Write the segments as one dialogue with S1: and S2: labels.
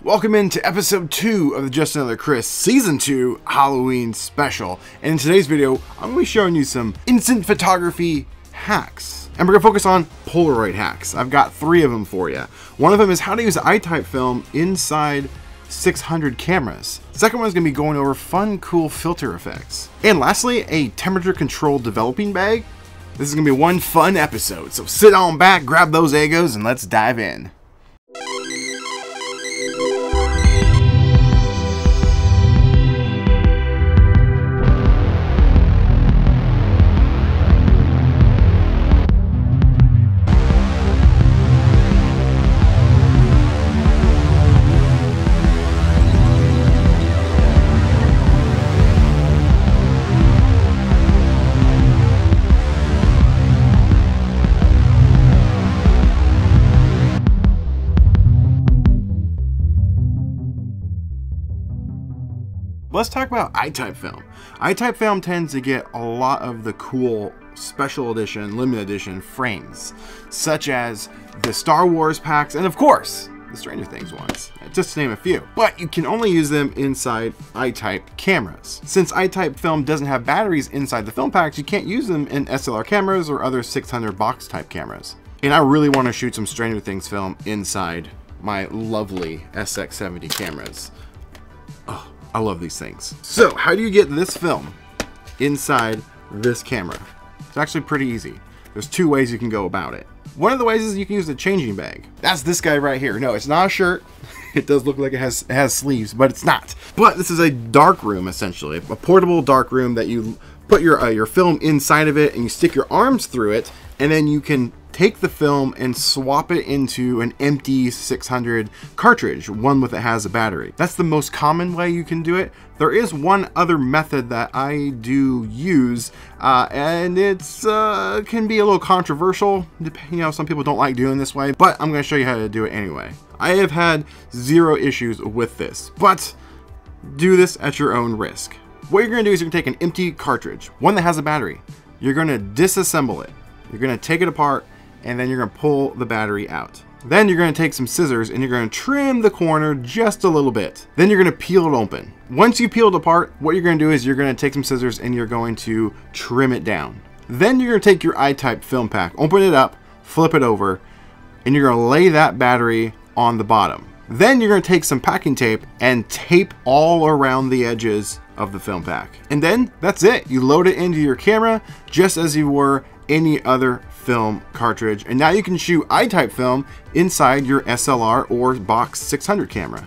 S1: Welcome into episode 2 of the Just Another Chris Season 2 Halloween special. And in today's video, I'm going to be showing you some instant photography hacks. And we're going to focus on Polaroid hacks. I've got 3 of them for you. One of them is how to use I-type film inside 600 cameras. The second one is going to be going over fun, cool filter effects. And lastly, a temperature controlled developing bag. This is going to be one fun episode. So sit on back, grab those Egos, and let's dive in. Let's talk about I-type film. I-type film tends to get a lot of the cool special edition, limited edition frames, such as the Star Wars packs and of course the Stranger Things ones, just to name a few. But you can only use them inside I-type cameras. Since I-type film doesn't have batteries inside the film packs, you can't use them in SLR cameras or other 600 box type cameras. And I really want to shoot some Stranger Things film inside my lovely SX70 cameras. Oh, I love these things. So how do you get this film inside this camera? It's actually pretty easy. There's 2 ways you can go about it. One of the ways is you can use the changing bag. That's this guy right here. No, it's not a shirt. It does look like it has sleeves, but it's not. But this is a dark room, essentially. A portable dark room that you put your film inside of it and you stick your arms through it, and then you can take the film and swap it into an empty 600 cartridge, one that has a battery. That's the most common way you can do it. There is one other method that I do use, and it's can be a little controversial. You know, some people don't like doing this way, but I'm going to show you how to do it anyway. I have had 0 issues with this, but do this at your own risk. What you're going to do is you're going to take an empty cartridge, one that has a battery. You're going to disassemble it. You're going to take it apart, and then you're going to pull the battery out. Then you're going to take some scissors and you're going to trim the corner just a little bit. Then you're going to peel it open. Once you peel it apart, what you're going to do is you're going to take some scissors and you're going to trim it down. Then you're going to take your I-type film pack, open it up, flip it over, and you're going to lay that battery on the bottom. Then you're going to take some packing tape and tape all around the edges of the film pack. And then that's it. You load it into your camera just as you were any other film cartridge, and now you can shoot I-type film inside your SLR or box 600 camera.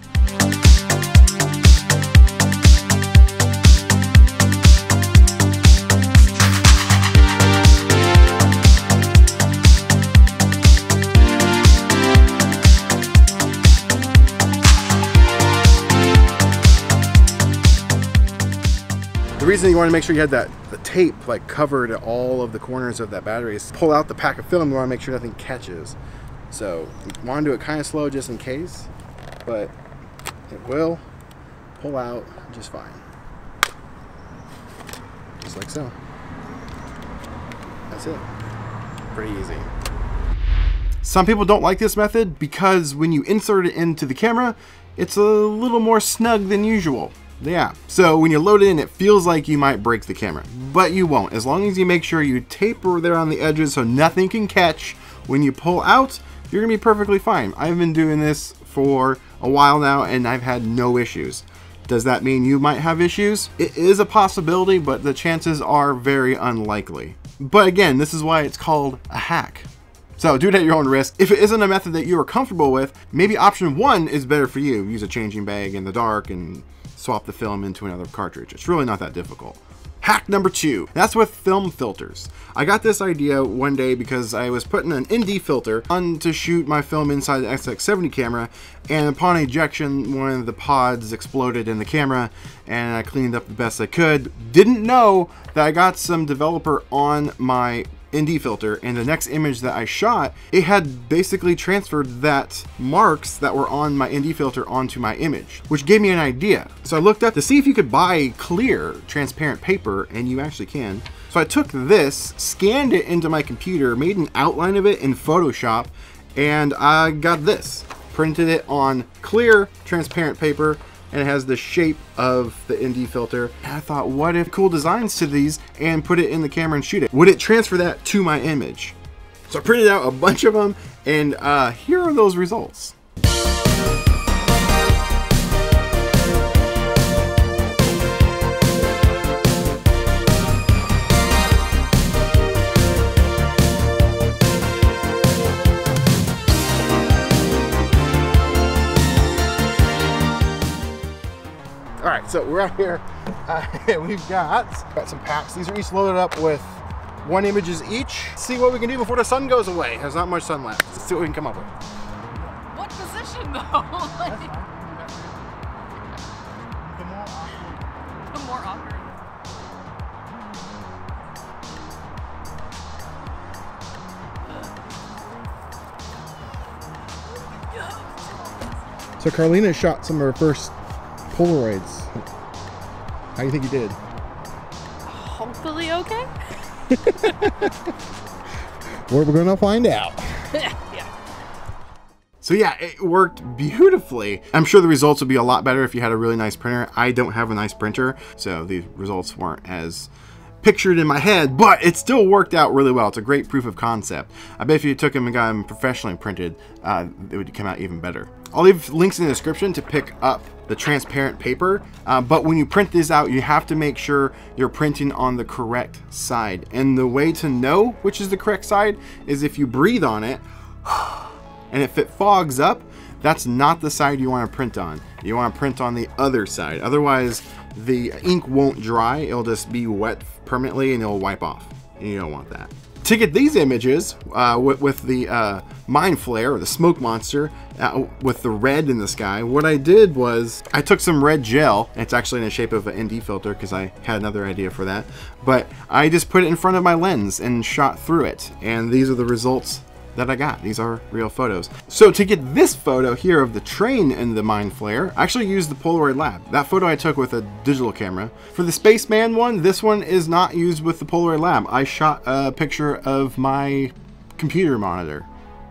S1: The reason you want to make sure you had the tape like covered all of the corners of that battery is to pull out the pack of film. You want to make sure nothing catches. So you want to do it kind of slow just in case, but it will pull out just fine. Just like so. That's it. Pretty easy. Some people don't like this method because when you insert it into the camera, it's a little more snug than usual. Yeah, so when you load it in, it feels like you might break the camera, but you won't. As long as you make sure you taper there on the edges so nothing can catch, when you pull out, you're gonna be perfectly fine. I've been doing this for a while now and I've had no issues. Does that mean you might have issues? It is a possibility, but the chances are very unlikely. But again, this is why it's called a hack. So do it at your own risk. If it isn't a method that you are comfortable with, maybe option 1 is better for you. Use a changing bag in the dark and swap the film into another cartridge. It's really not that difficult. Hack number 2, that's with film filters. I got this idea one day because I was putting an ND filter on to shoot my film inside the SX70 camera, and upon ejection, one of the pods exploded in the camera, and I cleaned up the best I could. Didn't know that I got some developer on my ND filter, and the next image that I shot, it had basically transferred that marks that were on my ND filter onto my image, which gave me an idea. So I looked up to see if you could buy clear, transparent paper, and you actually can. So I took this, scanned it into my computer, made an outline of it in Photoshop, and I got this. printed it on clear, transparent paper, and it has the shape of the ND filter. And I thought, what if cool designs to these and put it in the camera and shoot it? Would it transfer that to my image? So I printed out a bunch of them, and here are those results. All right, so we're out here. We've got some packs. These are each loaded up with 1 images each. See what we can do before the sun goes away. There's not much sun left. Let's see what we can come up with.
S2: What position though? Like, the more awkward.
S1: So Carlina shot some of her first Polaroids. How do you think you did?
S2: Hopefully okay.
S1: We're gonna find out.
S2: Yeah.
S1: So yeah, it worked beautifully. I'm sure the results would be a lot better if you had a really nice printer. I don't have a nice printer, so the results weren't as pictured in my head, but it still worked out really well. It's a great proof of concept. I bet if you took them and got them professionally printed, it would come out even better. I'll leave links in the description to pick up the transparent paper, but when you print this out, you have to make sure you're printing on the correct side. And the way to know which is the correct side is if you breathe on it, and if it fogs up, that's not the side you want to print on. You want to print on the other side. Otherwise, the ink won't dry. It'll just be wet permanently and it'll wipe off. And you don't want that. To get these images with the mind flare, or the smoke monster, with the red in the sky, what I did was I took some red gel. It's actually in the shape of an ND filter because I had another idea for that. But I just put it in front of my lens and shot through it. And these are the results that I got. These are real photos. So to get this photo here of the train and the mind flare, I actually used the Polaroid Lab. That photo I took with a digital camera. For the spaceman one, this one is not used with the Polaroid Lab. I shot a picture of my computer monitor.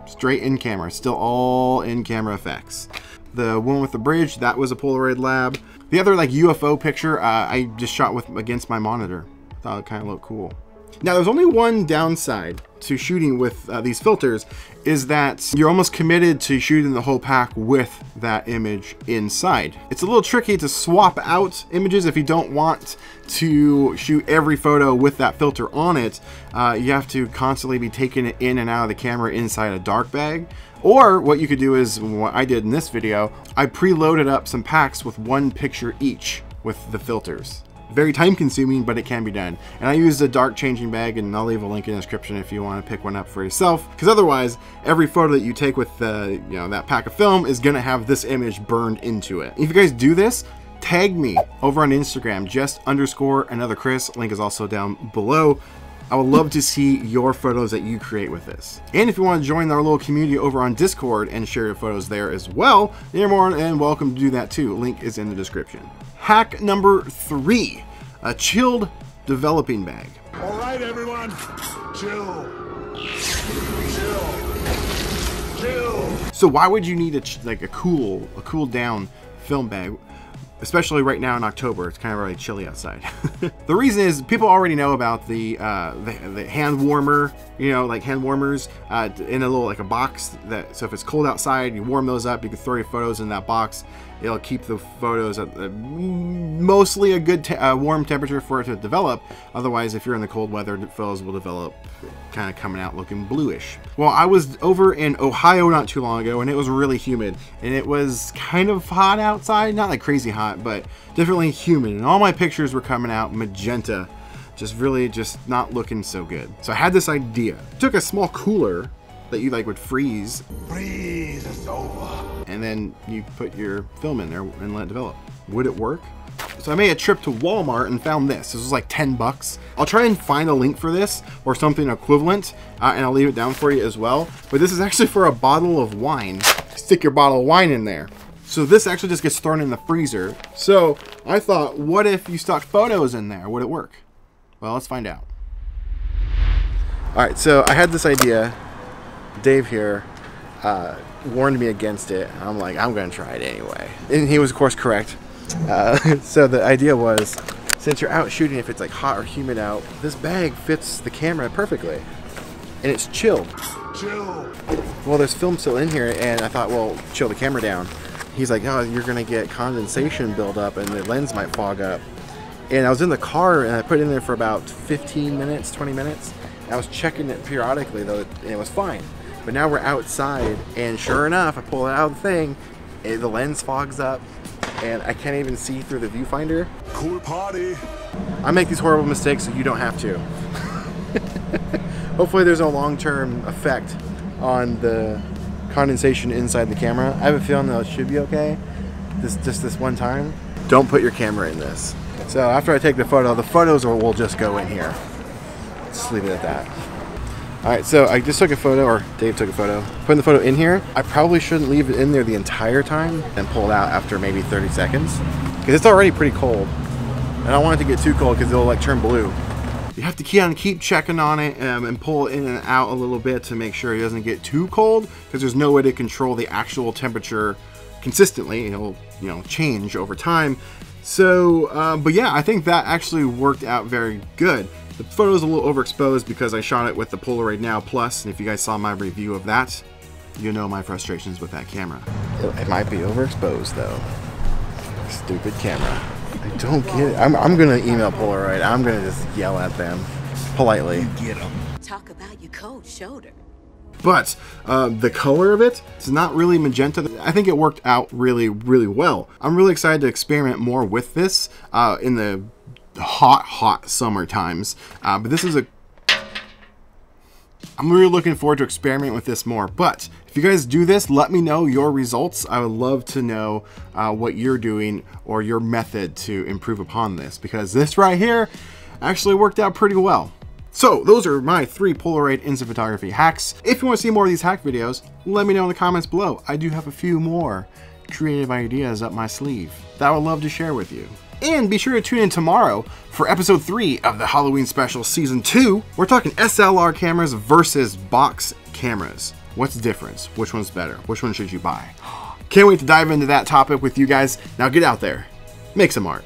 S1: Straight in camera, still all in camera effects. The one with the bridge, that was a Polaroid Lab. The other like UFO picture, I just shot with against my monitor. Thought it kind of looked cool. Now there's only one downside to shooting with these filters, is that you're almost committed to shooting the whole pack with that image inside. It's a little tricky to swap out images if you don't want to shoot every photo with that filter on it. You have to constantly be taking it in and out of the camera inside a dark bag. Or what you could do is what I did in this video, I preloaded up some packs with 1 picture each with the filters. Very time consuming, but it can be done. And I used a dark changing bag, and I'll leave a link in the description if you want to pick one up for yourself, because otherwise every photo that you take with that pack of film is going to have this image burned into it. If you guys do this, tag me over on Instagram, just_anotherchris. Link is also down below. I would love to see your photos that you create with this. And if you want to join our little community over on Discord and share your photos there as well, you're more than welcome to do that too. Link is in the description. Hack number 3, a chilled developing bag.
S3: All right, everyone, chill. Chill.
S1: So why would you need a cool down film bag? Especially right now in October, it's kind of really chilly outside. The reason is people already know about the hand warmer, like hand warmers in a little a box. So if it's cold outside, you warm those up. You can throw your photos in that box. It'll keep the photos at mostly a good warm temperature for it to develop. Otherwise, if you're in the cold weather, the photos will develop kind of coming out looking bluish. Well, I was over in Ohio not too long ago, and it was really humid, and it was kind of hot outside. Not like crazy hot, but definitely humid, and all my pictures were coming out magenta, just not looking so good. So I had this idea. Took a small cooler that you would freeze.
S3: Freeze is over.
S1: And then you put your film in there and let it develop. Would it work? So I made a trip to Walmart and found this. This was like 10 bucks. I'll try and find a link for this or something equivalent, and I'll leave it down for you as well. But this is actually for a bottle of wine. Stick your bottle of wine in there. So this actually just gets thrown in the freezer. So I thought, what if you stuck photos in there? Would it work? Well, let's find out. All right, so I had this idea. Dave here warned me against it. I'm like, I'm gonna try it anyway. And he was of course correct. So the idea was, since you're out shooting, if it's like hot or humid out, this bag fits the camera perfectly. And it's chilled.
S3: Chill.
S1: Well, there's film still in here, and I thought, well, chill the camera down. He's like, no, you're gonna get condensation buildup and the lens might fog up. And I was in the car and I put it in there for about 15 minutes, 20 minutes. I was checking it periodically though, and it was fine. But now we're outside, and sure enough, I pull it out of the thing, the lens fogs up, and I can't even see through the viewfinder.
S3: Cool party.
S1: I make these horrible mistakes so you don't have to. Hopefully there's no long-term effect on the condensation inside the camera. I have a feeling that it should be okay. Just this one time. Don't put your camera in this. So after I take the photo, the photos will just go in here. Just leave it at that. Alright, so I just took a photo, or Dave took a photo. Putting the photo in here, I probably shouldn't leave it in there the entire time and pull it out after maybe 30 seconds. Because it's already pretty cold. I don't want it to get too cold because it'll like turn blue. You have to keep checking on it and pull it in and out a little bit to make sure it doesn't get too cold, because there's no way to control the actual temperature consistently. It'll, you know, change over time. So, but yeah, I think that actually worked out very good. The photo is a little overexposed because I shot it with the Polaroid Now Plus, and if you guys saw my review of that, you know my frustrations with that camera. It might be overexposed though. Stupid camera. I don't get it. I'm gonna email Polaroid. I'm gonna just yell at them politely.
S3: Get him.
S4: Talk about your cold shoulder.
S1: But the color of it's not really magenta. I think it worked out really, really well. I'm really excited to experiment more with this in the hot summer times. But this is I'm really looking forward to experimenting with this more. But if you guys do this, let me know your results. I would love to know what you're doing or your method to improve upon this, because this right here actually worked out pretty well. So those are my 3 Polaroid instant photography hacks. If you want to see more of these hack videos, let me know in the comments below. I do have a few more creative ideas up my sleeve that I would love to share with you. And be sure to tune in tomorrow for episode 3 of the Halloween special season 2. We're talking SLR cameras versus box cameras. What's the difference? Which one's better? Which one should you buy? Can't wait to dive into that topic with you guys. Now get out there, make some art.